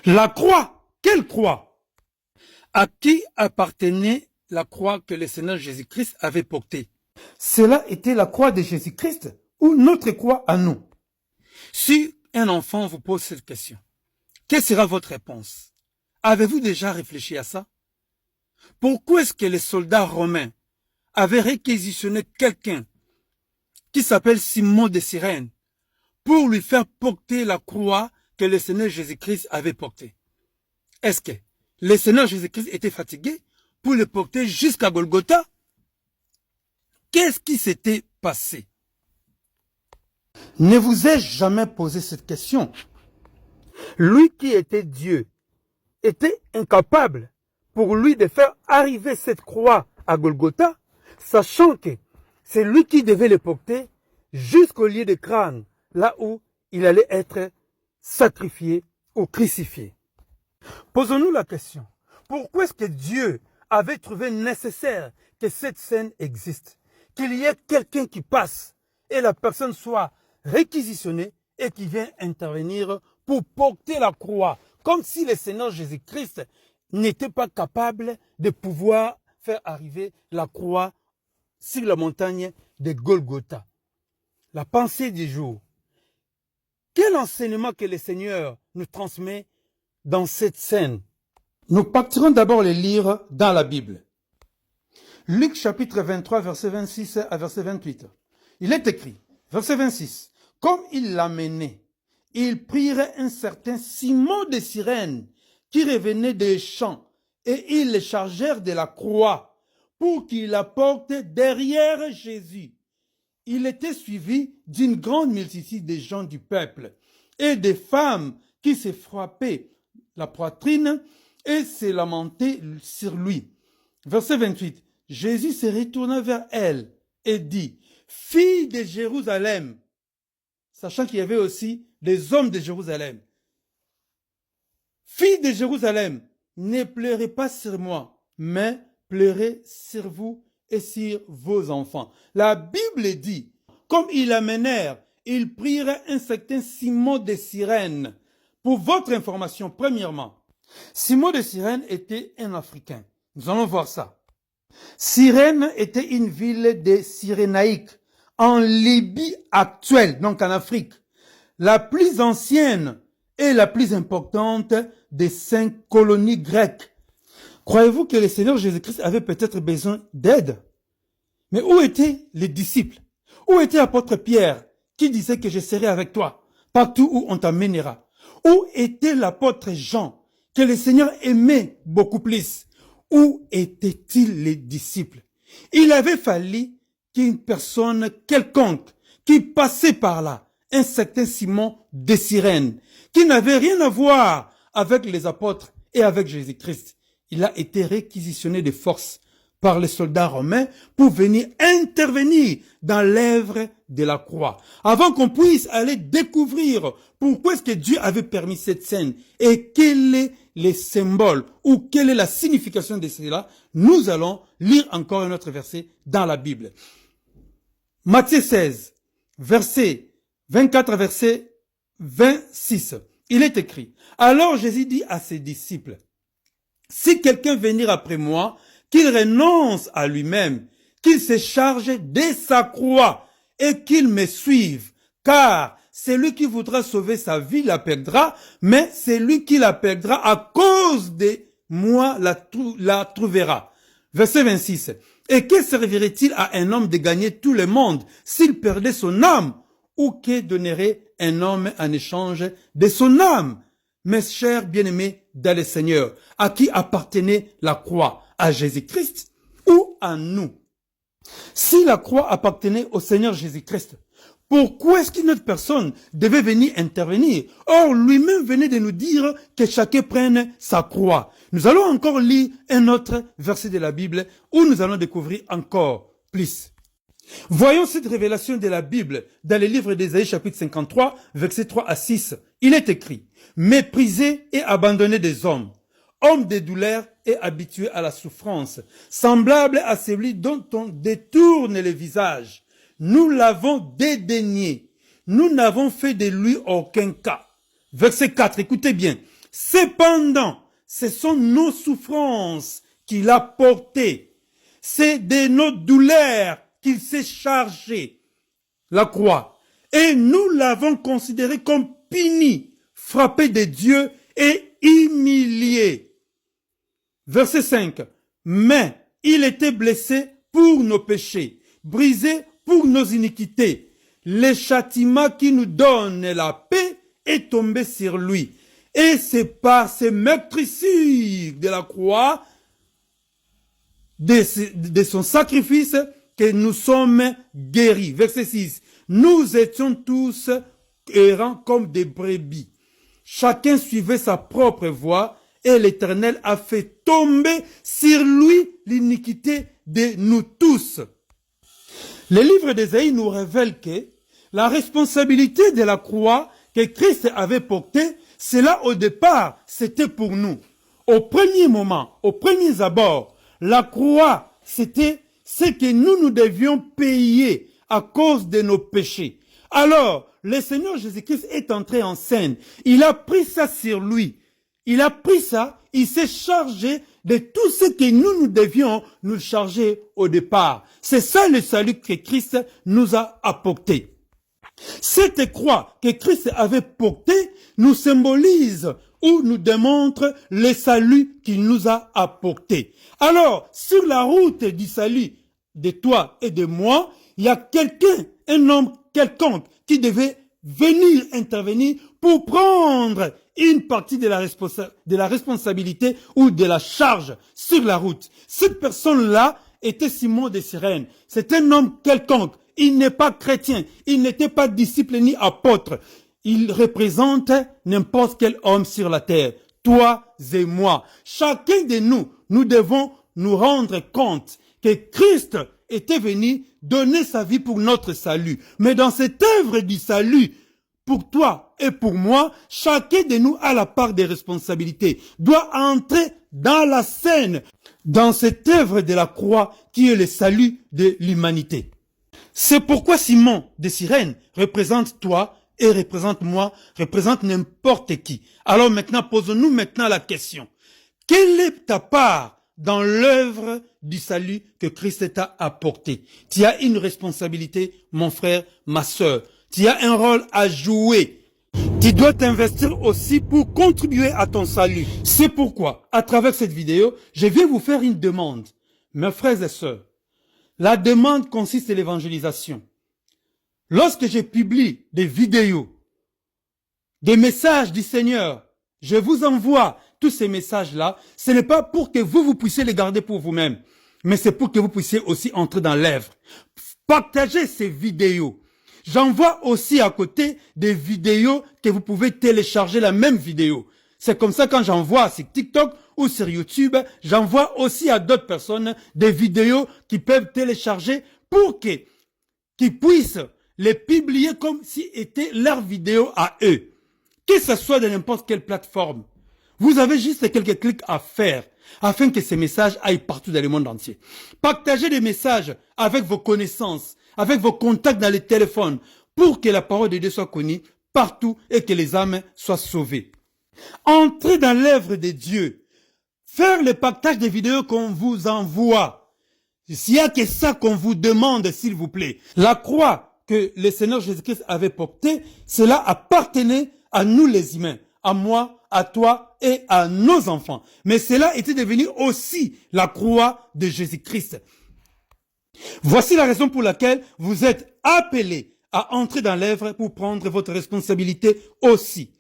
La croix, quelle croix? À qui appartenait la croix que le Seigneur Jésus-Christ avait portée? Cela était la croix de Jésus-Christ ou notre croix à nous? Si un enfant vous pose cette question, quelle sera votre réponse? Avez-vous déjà réfléchi à ça? Pourquoi est-ce que les soldats romains avaient réquisitionné quelqu'un qui s'appelle Simon de Cyrène pour lui faire porter la croix que le Seigneur Jésus-Christ avait portée? Est-ce que le Seigneur Jésus-Christ était fatigué pour le porter jusqu'à Golgotha? Qu'est-ce qui s'était passé? Ne vous ai-je jamais posé cette question? Lui qui était Dieu était incapable pour lui de faire arriver cette croix à Golgotha, sachant que c'est lui qui devait le porter jusqu'au lieu de crâne, là où il allait être sacrifié ou crucifié. Posons-nous la question, pourquoi est-ce que Dieu avait trouvé nécessaire que cette scène existe? Qu'il y ait quelqu'un qui passe et la personne soit réquisitionnée et qui vient intervenir pour porter la croix, comme si le Seigneur Jésus-Christ n'était pas capable de pouvoir faire arriver la croix sur la montagne de Golgotha. La pensée du jour. Quel enseignement que le Seigneur nous transmet dans cette scène? Nous partirons d'abord les lire dans la Bible. Luc chapitre 23, verset 26 à verset 28. Il est écrit, verset 26, « Comme ils l'amenaient, ils prirent un certain Simon de Cyrène qui revenait des champs, et ils le chargèrent de la croix pour qu'il la porte derrière Jésus. Il était suivi d'une grande multitude de gens du peuple et des femmes qui se frappaient la poitrine et se lamentaient sur lui. » Verset 28. Jésus se retourna vers elle et dit, « Fille de Jérusalem », sachant qu'il y avait aussi des hommes de Jérusalem. « Fille de Jérusalem, ne pleurez pas sur moi, mais pleurez sur vous et sur vos enfants. » La Bible dit, comme ils l'amenèrent, ils prirent un certain Simon de Cyrène. Pour votre information, premièrement, Simon de Cyrène était un Africain. Nous allons voir ça. Cyrène était une ville des Cyrénaïques, en Libye actuelle, donc en Afrique, la plus ancienne et la plus importante des 5 colonies grecques. Croyez-vous que le Seigneur Jésus-Christ avait peut-être besoin d'aide? Mais où étaient les disciples? Où était l'apôtre Pierre qui disait que je serai avec toi partout où on t'amènera? Où était l'apôtre Jean que le Seigneur aimait beaucoup plus? Où étaient-ils les disciples? Il avait fallu qu'une personne quelconque qui passait par là, un certain Simon de Cyrène, qui n'avait rien à voir avec les apôtres et avec Jésus-Christ. Il a été réquisitionné de force par les soldats romains pour venir intervenir dans l'œuvre de la croix. Avant qu'on puisse aller découvrir pourquoi est-ce que Dieu avait permis cette scène et quel est le symbole ou quelle est la signification de cela, nous allons lire encore un autre verset dans la Bible. Matthieu 16, verset 24 à verset 26. Il est écrit, « Alors Jésus dit à ses disciples, « Si quelqu'un venir après moi, qu'il renonce à lui-même, qu'il se charge de sa croix et qu'il me suive, car celui qui voudra sauver sa vie la perdra, mais celui qui la perdra à cause de moi la trouvera. » Verset 26. « Et que servirait-il à un homme de gagner tout le monde s'il perdait son âme? Ou que donnerait un homme en échange de son âme? Mes chers bien-aimés dans le Seigneur, à qui appartenait la croix? À Jésus-Christ ou à nous? Si la croix appartenait au Seigneur Jésus-Christ, pourquoi est-ce qu'une autre personne devait venir intervenir? Or, lui-même venait de nous dire que chacun prenne sa croix. Nous allons encore lire un autre verset de la Bible où nous allons découvrir encore plus. Voyons cette révélation de la Bible dans le livre d'Ésaïe chapitre 53, versets 3 à 6. Il est écrit, « Méprisé et abandonné des hommes, homme de douleur et habitué à la souffrance, semblable à celui dont on détourne le visage. Nous l'avons dédaigné. Nous n'avons fait de lui aucun cas. » Verset 4, écoutez bien. « Cependant, ce sont nos souffrances qu'il a portées. C'est de nos douleurs qu'il s'est chargé. La croix. Et nous l'avons considéré comme puni, frappé de Dieu et humilié. Verset 5. Mais il était blessé pour nos péchés, brisé pour nos iniquités. Le châtiment qui nous donne la paix est tombé sur lui. Et c'est par ces meurtrissures de la croix, de son sacrifice, que nous sommes guéris. Verset 6. Nous étions tous errants comme des brebis. Chacun suivait sa propre voie et l'Éternel a fait tomber sur lui l'iniquité de nous tous. Le livre d'Ésaïe nous révèle que la responsabilité de la croix que Christ avait portée, cela au départ, c'était pour nous. Au premier moment, aux premiers abords, la croix, c'était ce que nous devions payer à cause de nos péchés. Alors, le Seigneur Jésus-Christ est entré en scène. Il a pris ça sur lui. Il a pris ça, il s'est chargé de tout ce que nous devions nous charger au départ. C'est ça le salut que Christ nous a apporté. Cette croix que Christ avait portée nous symbolise ou nous démontre le salut qu'il nous a apporté. Alors, sur la route du salut de toi et de moi, il y a quelqu'un, un homme quelconque qui devait venir intervenir pour prendre une partie de la responsabilité ou de la charge sur la route. Cette personne-là était Simon de Cyrène. C'est un homme quelconque. Il n'est pas chrétien. Il n'était pas disciple ni apôtre. Il représente n'importe quel homme sur la terre. Toi et moi. Chacun de nous, nous devons nous rendre compte que Christ était venu donner sa vie pour notre salut. Mais dans cette œuvre du salut, pour toi et pour moi, chacun de nous a la part des responsabilités, doit entrer dans la scène, dans cette œuvre de la croix qui est le salut de l'humanité. C'est pourquoi Simon de Cyrène représente toi et représente moi, représente n'importe qui. Alors maintenant, posons-nous maintenant la question. Quelle est ta part dans l'œuvre du salut que Christ t'a apporté? Tu as une responsabilité, mon frère, ma sœur. Tu as un rôle à jouer. Tu dois t'investir aussi pour contribuer à ton salut. C'est pourquoi, à travers cette vidéo, je vais vous faire une demande. Mes frères et sœurs, la demande consiste à l'évangélisation. Lorsque je publie des vidéos, des messages du Seigneur, je vous envoie tous ces messages-là. Ce n'est pas pour que vous puissiez les garder pour vous-même, mais c'est pour que vous puissiez aussi entrer dans l'œuvre. Partagez ces vidéos. J'envoie aussi à côté des vidéos que vous pouvez télécharger la même vidéo. C'est comme ça quand j'envoie sur TikTok ou sur YouTube, j'envoie aussi à d'autres personnes des vidéos qui peuvent télécharger pour qu'ils puissent les publier comme si c'était leur vidéo à eux. Que ce soit de n'importe quelle plateforme. Vous avez juste quelques clics à faire afin que ces messages aillent partout dans le monde entier. Partagez des messages avec vos connaissances, avec vos contacts dans les téléphones pour que la parole de Dieu soit connue partout et que les âmes soient sauvées. Entrez dans l'œuvre de Dieu. Faire le partage des vidéos qu'on vous envoie. S'il y a que ça qu'on vous demande, s'il vous plaît. La croix que le Seigneur Jésus-Christ avait portée, cela appartenait à nous les humains, à moi, à toi et à nos enfants. Mais cela était devenu aussi la croix de Jésus-Christ. Voici la raison pour laquelle vous êtes appelés à entrer dans l'œuvre pour prendre votre responsabilité aussi.